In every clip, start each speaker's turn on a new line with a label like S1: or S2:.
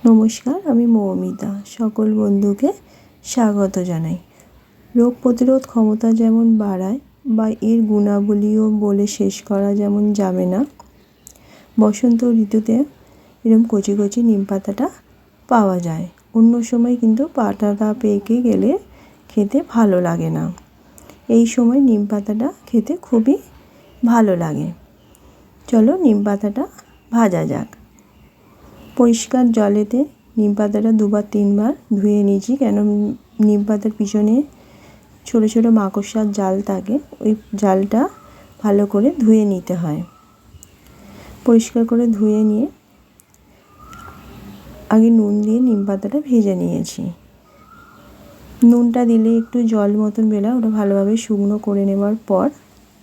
S1: নমস্কার, আমি মৌমিতা। সকল বন্ধুকে স্বাগত জানাই। রোগ প্রতিরোধ ক্ষমতা যেমন বাড়ায় বা এর গুণাবলীও বলে শেষ করা যেমন যাবে না, বসন্ত ঋতুতে এরকম কচি কচি নিম পাতাটা পাওয়া যায়। অন্য সময় কিন্তু পাতাটা পেকে গেলে খেতে ভালো লাগে না। এই সময় নিম পাতাটা খেতে খুবই ভালো লাগে। চলো নিম পাতাটা ভাজা যাক। পরিষ্কার জলেতে নিম পাতাটা 2-3 বার ধুয়ে নিয়েছি, কেন নিম পাতার পিছনে ছোটো ছোটো মাকড়সার জাল থাকে, ওই জালটা ভালো করে ধুয়ে নিতে হয়। পরিষ্কার করে ধুয়ে নিয়ে আগে নুন দিয়ে নিম পাতাটা ভেজে নিয়েছি। নুনটা দিলে একটু জল মতন বেলা, ওটা ভালোভাবে শুকনো করে নেওয়ার পর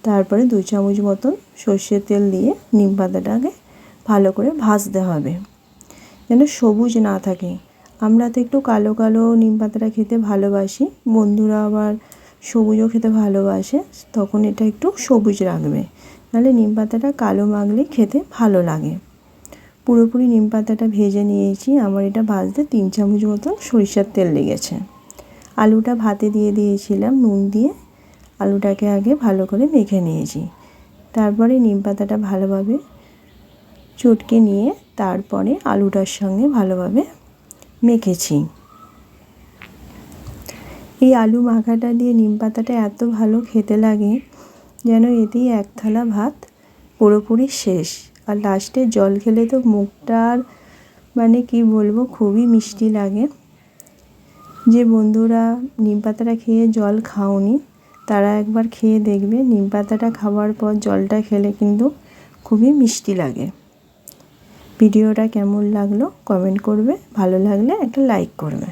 S1: তারপরে 2 চামচ মতন সর্ষের তেল দিয়ে নিম পাতাটাকে ভালো করে ভাজতে হবে, যেন সবুজ না থাকে। আমরা তো একটু কালো কালো নিম পাতাটা খেতে ভালোবাসি, বন্ধুরা আবার সবুজও খেতে ভালোবাসে, তখন এটা একটু সবুজ রাখবে, নাহলে নিম পাতাটা কালো মাখলে খেতে ভালো লাগে। পুরোপুরি নিম পাতাটা ভেজে নিয়েছি। আমার এটা ভাজতে 3 চামচ মতন সরিষার তেল লেগেছে। আলুটা ভাতে দিয়ে দিয়েছিলাম নুন দিয়ে, আলুটাকে আগে ভালো করে মেখে নিয়েছি। তারপরে নিম পাতাটা ভালোভাবে চটকে নিয়ে তারপরে আলুটার সঙ্গে ভালোভাবে মেখেছি। এই আলু মাখাটা দিয়ে নিম পাতাটা এত ভালো খেতে লাগে, যেন এতেই 1 থালা ভাত পুরোপুরি শেষ। আর লাস্টে জল খেলে তো মুখটার মানে কি বলবো, খুবই মিষ্টি লাগে। যে বন্ধুরা নিম পাতাটা খেয়ে জল খাওনি, তারা একবার খেয়ে দেখবে। নিম পাতাটা খাওয়ার পর জলটা খেলে কিন্তু খুবই মিষ্টি লাগে। ভিডিওটা কেমন লাগলো কমেন্ট করবে, ভালো লাগলে একটা লাইক করবে।